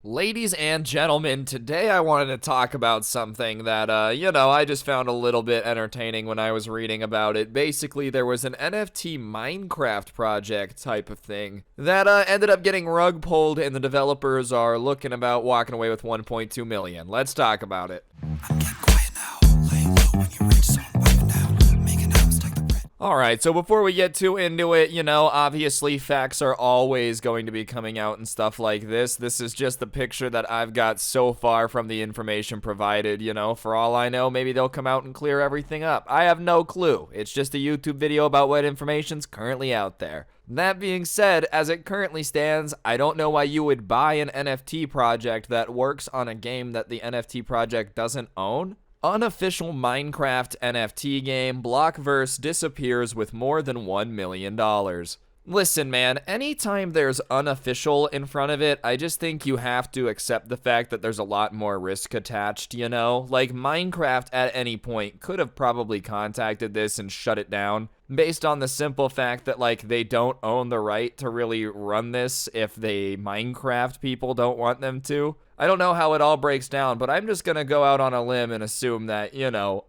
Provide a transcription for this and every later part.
Ladies and gentlemen, today I wanted to talk about something that, I just found a little bit entertaining when I was reading about it. Basically, there was an NFT Minecraft project type of thing that ended up getting rug pulled, and the developers are looking about walking away with 1.2 million. Let's talk about it. I'm getting quiet now. Lay low when you reach, so I'm vibing now. Making out, stack the bread. Alright, so before we get too into it, obviously facts are always going to be coming out and stuff like this. This is just the picture that I've got so far from the information provided, For all I know, maybe they'll come out and clear everything up. I have no clue. It's just a YouTube video about what information's currently out there. That being said, as it currently stands, I don't know why you would buy an NFT project that works on a game that the NFT project doesn't own. Unofficial Minecraft NFT game, Blockverse disappears with more than $1 million. Listen, man, anytime there's unofficial in front of it, I just think you have to accept the fact that there's a lot more risk attached, Like, Minecraft at any point could have probably contacted this and shut it down, based on the simple fact that, they don't own the right to really run this if the Minecraft people don't want them to. I don't know how it all breaks down, but I'm just gonna go out on a limb and assume that,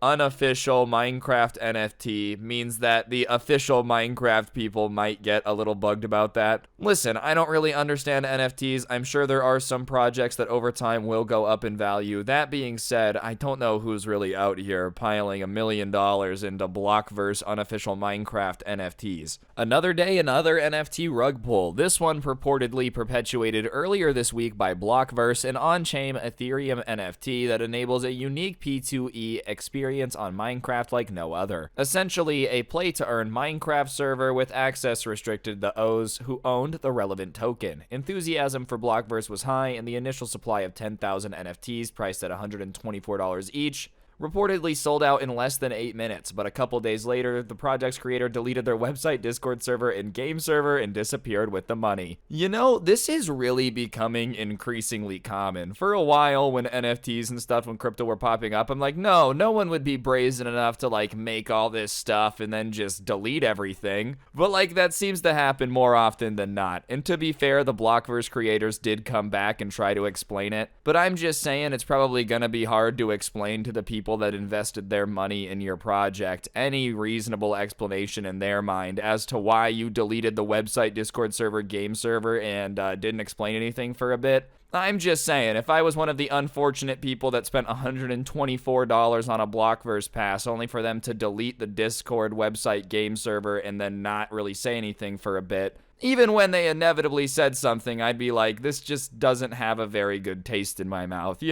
unofficial Minecraft NFT means that the official Minecraft people might get a little bugged about that. Listen, I don't really understand NFTs. I'm sure there are some projects that over time will go up in value. That being said, I don't know who's really out here piling $1 million into Blockverse unofficial Minecraft NFTs. Another day, another NFT rug pull. This one purportedly perpetuated earlier this week by Blockverse, an on-chain Ethereum NFT that enables a unique P2E experience on Minecraft like no other. Essentially, a play-to-earn Minecraft server with access restricted to those who owned the relevant token. Enthusiasm for Blockverse was high, and the initial supply of 10,000 NFTs, priced at $124 each, reportedly sold out in less than 8 minutes, but a couple days later, the project's creator deleted their website, Discord server, and game server and disappeared with the money. This is really becoming increasingly common. For a while, when NFTs and stuff, when crypto were popping up, I'm like, no one would be brazen enough to, make all this stuff and then just delete everything. But, that seems to happen more often than not. And to be fair, the Blockverse creators did come back and try to explain it. But I'm just saying it's probably gonna be hard to explain to the people that invested their money in your project any reasonable explanation in their mind as to why you deleted the website, Discord server, game server, and didn't explain anything for a bit. I'm just saying, if I was one of the unfortunate people that spent $124 on a Blockverse pass only for them to delete the Discord website, game server, and then not really say anything for a bit, even when they inevitably said something, I'd be like, this just doesn't have a very good taste in my mouth,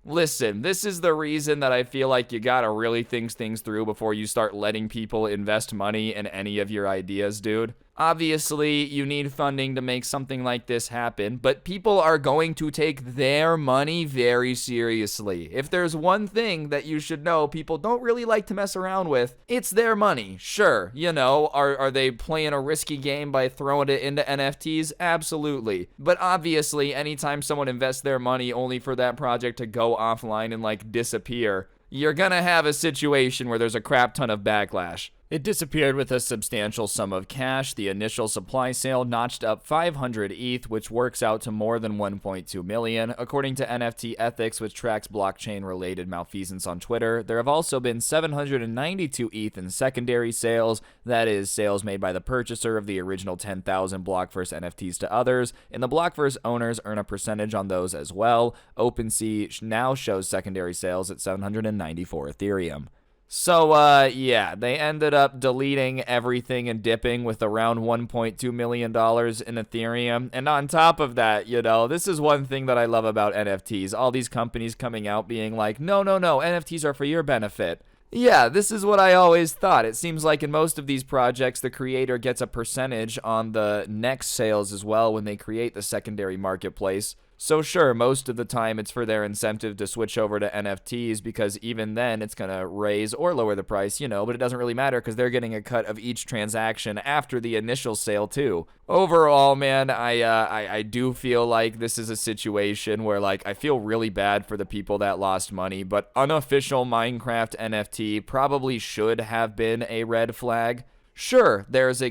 Listen, this is the reason that I feel like you gotta really think things through before you start letting people invest money in any of your ideas, dude. Obviously, you need funding to make something like this happen, but people are going to take their money very seriously. If there's one thing that you should know people don't really like to mess around with, it's their money. Sure, are they playing a risky game by throwing it into NFTs? Absolutely. But obviously, anytime someone invests their money only for that project to go offline and disappear, you're gonna have a situation where there's a crap ton of backlash. It disappeared with a substantial sum of cash. The initial supply sale notched up 500 ETH, which works out to more than 1.2 million. According to NFT Ethics, which tracks blockchain-related malfeasance on Twitter, there have also been 792 ETH in secondary sales, that is, sales made by the purchaser of the original 10,000 Blockverse NFTs to others, and the Blockverse owners earn a percentage on those as well. OpenSea now shows secondary sales at 794 Ethereum. So, they ended up deleting everything and dipping with around $1.2 million in Ethereum. And on top of that, this is one thing that I love about NFTs. All these companies coming out being like, no, NFTs are for your benefit. Yeah, this is what I always thought. It seems like in most of these projects, the creator gets a percentage on the next sales as well when they create the secondary marketplace. So sure, most of the time it's for their incentive to switch over to NFTs because even then it's going to raise or lower the price, but it doesn't really matter because they're getting a cut of each transaction after the initial sale too. Overall, man, I do feel like this is a situation where I feel really bad for the people that lost money, but unofficial Minecraft NFT probably should have been a red flag. Sure, there's a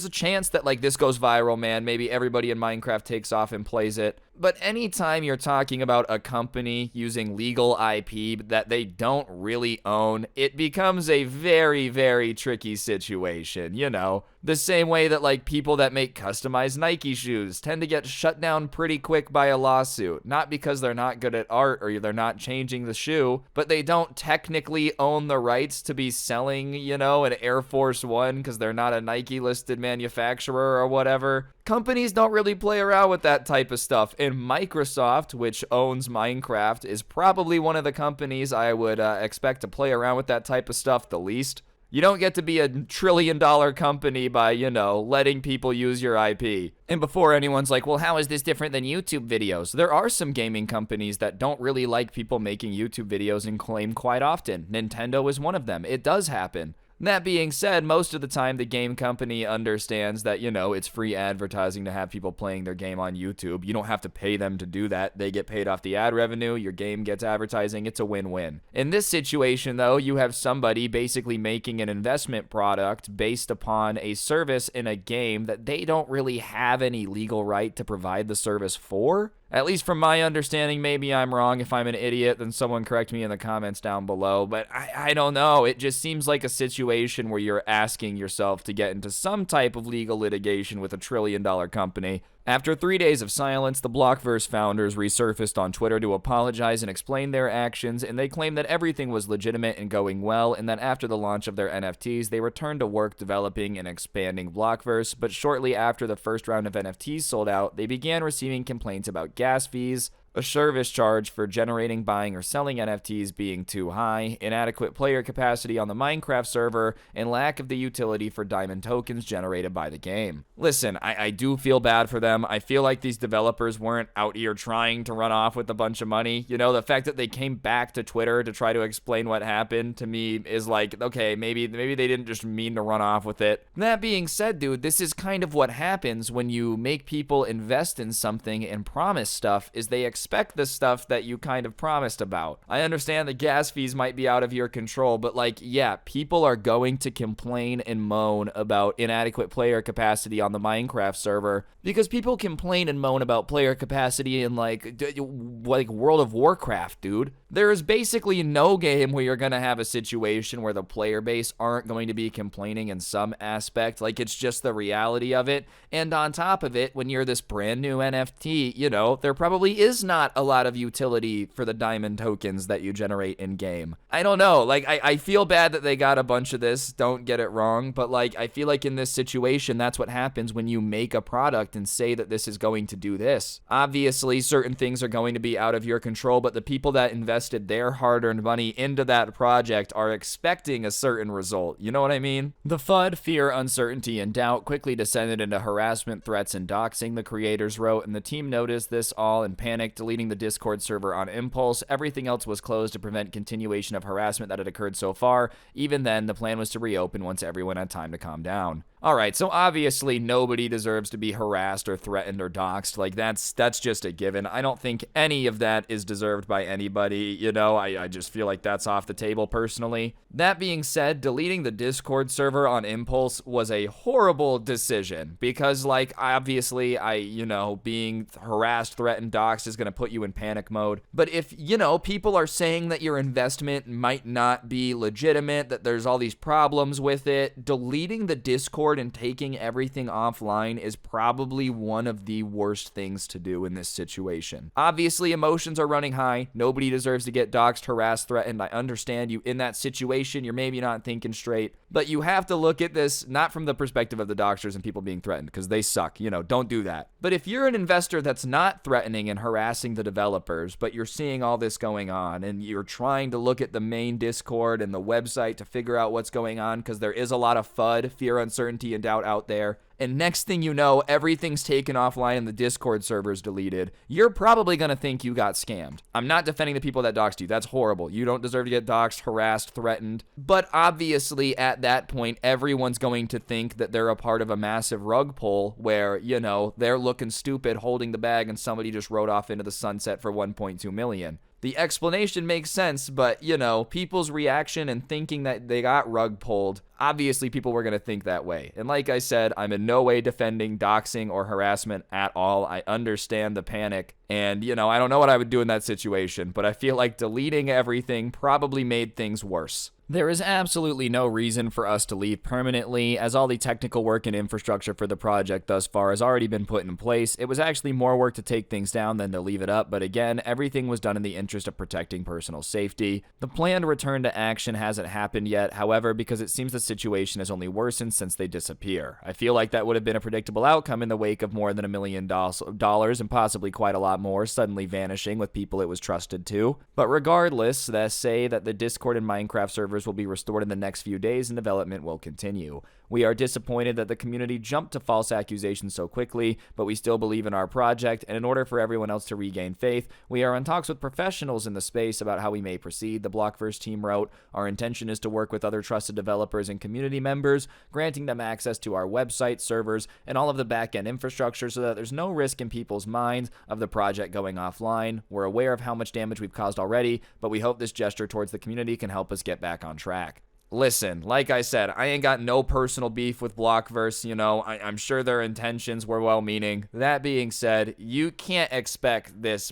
chance that this goes viral, man. Maybe everybody in Minecraft takes off and plays it. But anytime you're talking about a company using legal IP that they don't really own, it becomes a very, very tricky situation, you know? The same way that, like, people that make customized Nike shoes tend to get shut down pretty quick by a lawsuit. Not because they're not good at art or they're not changing the shoe, but they don't technically own the rights to be selling, you know, an Air Force One because they're not a Nike listed manufacturer or whatever. Companies don't really play around with that type of stuff. And Microsoft, which owns Minecraft, is probably one of the companies I would expect to play around with that type of stuff the least. You don't get to be a trillion-dollar company by, you know, letting people use your IP. And before anyone's like, well, how is this different than YouTube videos? There are some gaming companies that don't really like people making YouTube videos and claim quite often. Nintendo is one of them. It does happen. That being said, most of the time the game company understands that, you know, it's free advertising to have people playing their game on YouTube. You don't have to pay them to do that. They get paid off the ad revenue. Your game gets advertising. It's a win-win. In this situation, though, you have somebody basically making an investment product based upon a service in a game that they don't really have any legal right to provide the service for. At least from my understanding, maybe I'm wrong. If I'm an idiot, then someone correct me in the comments down below. But I don't know. It just seems like a situation where you're asking yourself to get into some type of legal litigation with a trillion-dollar company. After 3 days of silence, the Blockverse founders resurfaced on Twitter to apologize and explain their actions, and they claimed that everything was legitimate and going well, and that after the launch of their NFTs, they returned to work developing and expanding Blockverse, but shortly after the first round of NFTs sold out, they began receiving complaints about gas fees, a service charge for generating, buying, or selling NFTs being too high, inadequate player capacity on the Minecraft server, and lack of the utility for diamond tokens generated by the game. Listen, I do feel bad for them. I feel like these developers weren't out here trying to run off with a bunch of money. You know, the fact that they came back to Twitter to try to explain what happened to me is like, okay, maybe they didn't just mean to run off with it. That being said, dude, this is kind of what happens when you make people invest in something and promise stuff, is they expect the stuff that you kind of promised about. I understand the gas fees might be out of your control, but like, yeah, people are going to complain and moan about inadequate player capacity on the Minecraft server because people complain and moan about player capacity in like World of Warcraft, dude. There is basically no game where you're going to have a situation where the player base aren't going to be complaining in some aspect. Like, it's just the reality of it. And on top of it, when you're this brand new NFT, you know, there probably is not a lot of utility for the diamond tokens that you generate in game. I don't know. Like, I feel bad that they got a bunch of this. Don't get it wrong. But like, I feel like in this situation, that's what happens when you make a product and say that this is going to do this. Obviously, certain things are going to be out of your control, but the people that invested their hard-earned money into that project are expecting a certain result. You know what I mean? The FUD, fear, uncertainty, and doubt quickly descended into harassment, threats, and doxing, the creators wrote, and the team noticed this all and panicked, deleting the Discord server on impulse. Everything else was closed to prevent continuation of harassment that had occurred so far. Even then, the plan was to reopen once everyone had time to calm down. Alright, so obviously nobody deserves to be harassed or threatened or doxxed. Like, that's just a given. I don't think any of that is deserved by anybody, you know? I just feel like that's off the table personally. That being said, deleting the Discord server on impulse was a horrible decision because, like, obviously being harassed, threatened, doxxed is going to put you in panic mode. But if, you know, people are saying that your investment might not be legitimate, that there's all these problems with it, deleting the Discord and taking everything offline is probably one of the worst things to do in this situation. Obviously, emotions are running high. Nobody deserves to get doxxed, harassed, threatened. I understand you in that situation. You're maybe not thinking straight, but you have to look at this not from the perspective of the doxxers and people being threatened because they suck. You know, don't do that. But if you're an investor that's not threatening and harassing the developers, but you're seeing all this going on and you're trying to look at the main Discord and the website to figure out what's going on because there is a lot of FUD, fear, uncertainty, and doubt out there, and next thing you know, everything's taken offline and the Discord server's deleted, you're probably going to think you got scammed. I'm not defending the people that doxed you. That's horrible. You don't deserve to get doxed, harassed, threatened. But obviously, at that point, everyone's going to think that they're a part of a massive rug pull where, you know, they're looking stupid holding the bag and somebody just rode off into the sunset for 1.2 million. The explanation makes sense, but, you know, people's reaction and thinking that they got rug pulled, obviously people were going to think that way. And like I said, I'm in no way defending doxing or harassment at all. I understand the panic. And, I don't know what I would do in that situation, but I feel like deleting everything probably made things worse. There is absolutely no reason for us to leave permanently, as all the technical work and infrastructure for the project thus far has already been put in place. It was actually more work to take things down than to leave it up, but again, everything was done in the interest of protecting personal safety. The planned return to action hasn't happened yet, however, because it seems the situation has only worsened since they disappear. I feel like that would have been a predictable outcome in the wake of more than $1 million and possibly quite a lot more suddenly vanishing with people it was trusted to. But regardless, they say that the Discord and Minecraft servers will be restored in the next few days and development will continue. We are disappointed that the community jumped to false accusations so quickly, but we still believe in our project, and in order for everyone else to regain faith, we are in talks with professionals in the space about how we may proceed, the Blockverse team wrote. Our intention is to work with other trusted developers and community members, granting them access to our website, servers, and all of the back-end infrastructure so that there's no risk in people's minds of the project going offline. We're aware of how much damage we've caused already, but we hope this gesture towards the community can help us get back on track. Listen, like I said, I ain't got no personal beef with Blockverse, I'm sure their intentions were well-meaning. That being said, you can't expect this,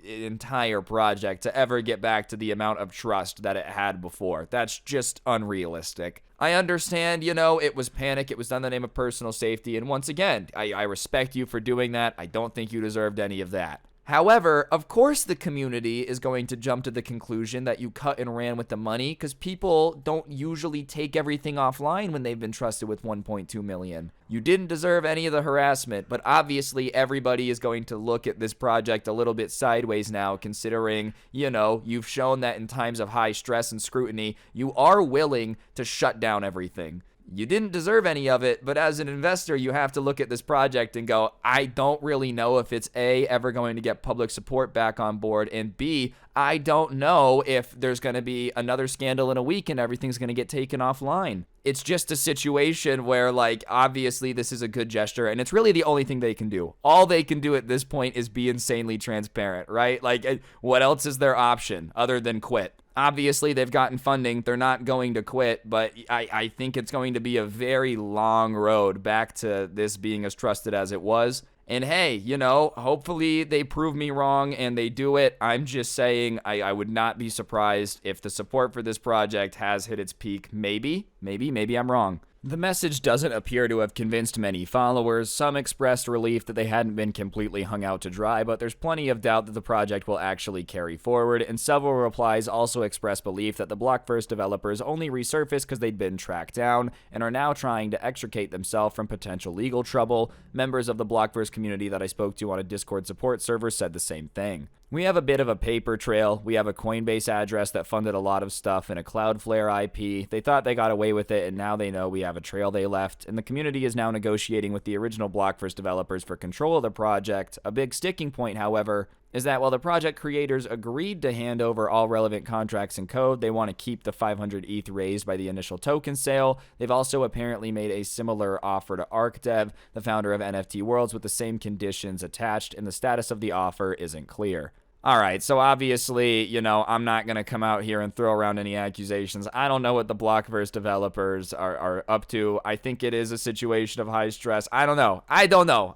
entire project to ever get back to the amount of trust that it had before. That's just unrealistic. I understand, it was panic, it was done in the name of personal safety, and once again, I respect you for doing that. I don't think you deserved any of that. However, of course the community is going to jump to the conclusion that you cut and ran with the money because people don't usually take everything offline when they've been trusted with 1.2 million. You didn't deserve any of the harassment, but obviously everybody is going to look at this project a little bit sideways now, considering, you've shown that in times of high stress and scrutiny, you are willing to shut down everything. You didn't deserve any of it, but as an investor, you have to look at this project and go, I don't really know if it's A, ever going to get public support back on board, and B, I don't know if there's going to be another scandal in a week and everything's going to get taken offline. It's just a situation where, obviously this is a good gesture, and it's really the only thing they can do. All they can do at this point is be insanely transparent, right? What else is their option other than quit? Obviously, they've gotten funding. They're not going to quit, but I think it's going to be a very long road back to this being as trusted as it was. And hey, hopefully they prove me wrong and they do it. I'm just saying I would not be surprised if the support for this project has hit its peak. Maybe I'm wrong. The message doesn't appear to have convinced many followers. Some expressed relief that they hadn't been completely hung out to dry, but there's plenty of doubt that the project will actually carry forward, and several replies also expressed belief that the Blockverse developers only resurfaced because they'd been tracked down and are now trying to extricate themselves from potential legal trouble. Members of the Blockverse community that I spoke to on a Discord support server said the same thing. We have a bit of a paper trail. We have a Coinbase address that funded a lot of stuff and a Cloudflare IP. They thought they got away with it, and now they know we have a trail they left, and the community is now negotiating with the original Blockverse developers for control of the project. A big sticking point, however, is that while the project creators agreed to hand over all relevant contracts and code, they want to keep the 500 ETH raised by the initial token sale. They've also apparently made a similar offer to ArcDev, the founder of NFT Worlds, with the same conditions attached, and the status of the offer isn't clear. All right, so obviously, I'm not going to come out here and throw around any accusations. I don't know what the Blockverse developers are up to. I think it is a situation of high stress. I don't know.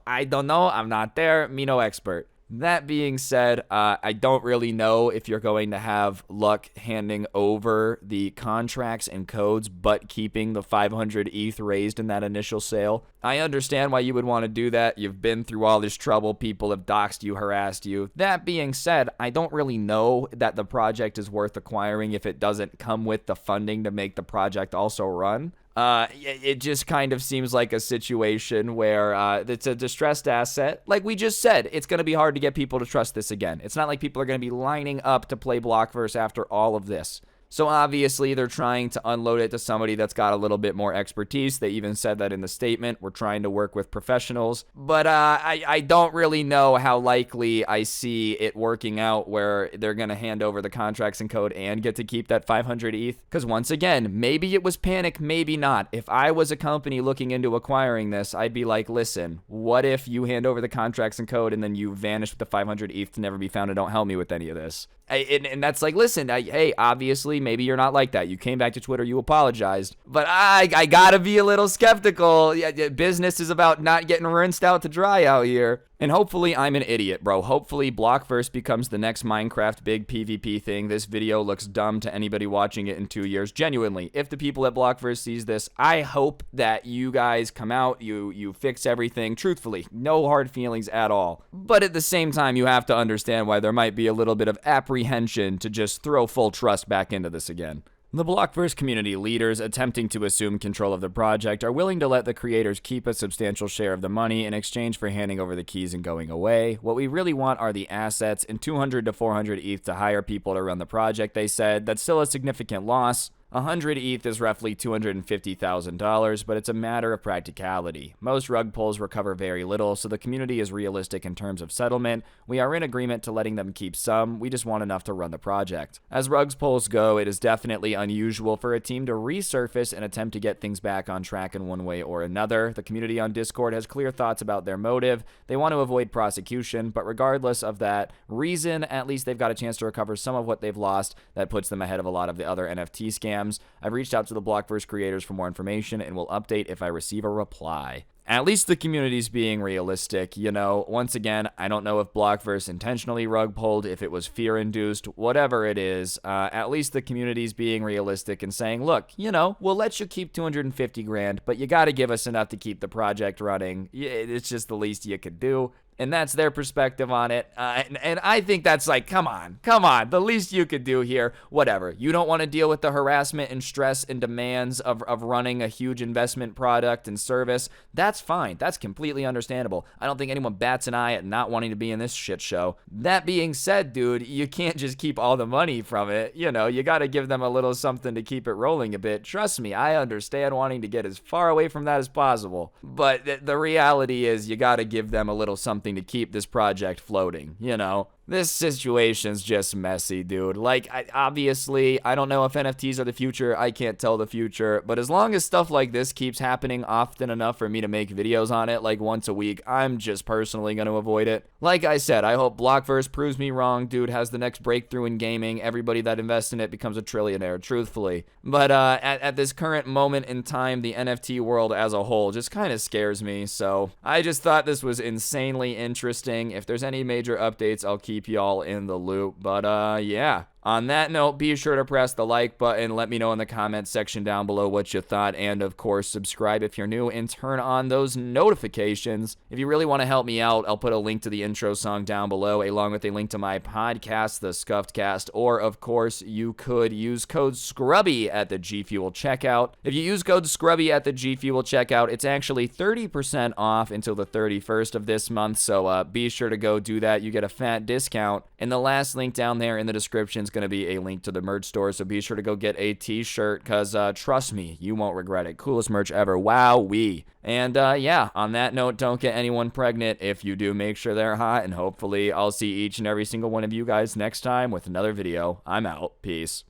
I'm not there. Me no expert. That being said, I don't really know if you're going to have luck handing over the contracts and codes, but keeping the 500 ETH raised in that initial sale. I understand why you would want to do that. You've been through all this trouble. People have doxed you, harassed you. That being said, I don't really know that the project is worth acquiring if it doesn't come with the funding to make the project also run. It just kind of seems like a situation where it's a distressed asset. Like we just said, it's going to be hard to get people to trust this again. It's not like people are going to be lining up to play Blockverse after all of this. So obviously they're trying to unload it to somebody that's got a little bit more expertise. They even said that in the statement. We're trying to work with professionals. But I don't really know how likely I see it working out where they're going to hand over the contracts and code and get to keep that 500 ETH. Because once again, maybe it was panic, maybe not. If I was a company looking into acquiring this, I'd be like, listen, what if you hand over the contracts and code and then you vanish with the 500 ETH to never be found and don't help me with any of this? And that's like, listen, hey, obviously, maybe you're not like that. You came back to Twitter, you apologized. But I gotta be a little skeptical. Business is about not getting rinsed out to dry out here. And hopefully I'm an idiot, bro. Hopefully Blockverse becomes the next Minecraft big PvP thing. This video looks dumb to anybody watching it in 2 years. Genuinely, if the people at Blockverse sees this, I hope that you guys come out, you fix everything. Truthfully, no hard feelings at all. But at the same time, you have to understand why there might be a little bit of apprehension to just throw full trust back into this again. The Blockverse community leaders attempting to assume control of the project are willing to let the creators keep a substantial share of the money in exchange for handing over the keys and going away. What we really want are the assets and 200 to 400 ETH to hire people to run the project, they said. That's still a significant loss. 100 ETH is roughly $250,000, but it's a matter of practicality. Most rug pulls recover very little, so the community is realistic in terms of settlement. We are in agreement to letting them keep some, we just want enough to run the project. As rugs pulls go, it is definitely unusual for a team to resurface and attempt to get things back on track in one way or another. The community on Discord has clear thoughts about their motive. They want to avoid prosecution, but regardless of that reason, at least they've got a chance to recover some of what they've lost. That puts them ahead of a lot of the other NFT scams. I've reached out to the Blockverse creators for more information and will update if I receive a reply. At least the community's being realistic, you know. Once again, I don't know if Blockverse intentionally rug pulled, if it was fear-induced, whatever it is. At least the community's being realistic and saying, look, you know, we'll let you keep 250 grand, but you got to give us enough to keep the project running. It's just the least you could do. And that's their perspective on it. And I think that's like, come on. The least you could do here, whatever. You don't want to deal with the harassment and stress and demands of running a huge investment product and service. That's fine. That's completely understandable. I don't think anyone bats an eye at not wanting to be in this shit show. That being said, dude, you can't just keep all the money from it. You know, you got to give them a little something to keep it rolling a bit. Trust me, I understand wanting to get as far away from that as possible. But the reality is you got to give them a little something to keep this project floating, you know? This situation's just messy, dude. Like, obviously, I don't know if NFTs are the future. I can't tell the future. But as long as stuff like this keeps happening often enough for me to make videos on it, like once a week, I'm just personally going to avoid it. Like I said, I hope Blockverse proves me wrong, dude, has the next breakthrough in gaming. Everybody that invests in it becomes a trillionaire, truthfully. But at this current moment in time, the NFT world as a whole just kind of scares me. So I just thought this was insanely interesting. If there's any major updates, I'll keep y'all in the loop. But yeah, on that note, be sure to press the like button. Let me know in the comments section down below what you thought, and of course subscribe if you're new and turn on those notifications. If you really want to help me out, I'll put a link to the intro song down below along with a link to my podcast, the Scuffed Cast, or of course you could use code SCRUBBY at the G Fuel checkout. If you use code SCRUBBY at the G Fuel checkout, it's actually 30% off until the 31st of this month, so be sure to go do that. You get a fat discount, and the last link down there in the description is going to be a link to the merch store, so be sure to go get a t-shirt, because trust me, you won't regret it. Coolest merch ever. Wowee. And yeah, on that note, don't get anyone pregnant. If you do, make sure they're hot, and hopefully I'll see each and every single one of you guys next time with another video. I'm out. Peace.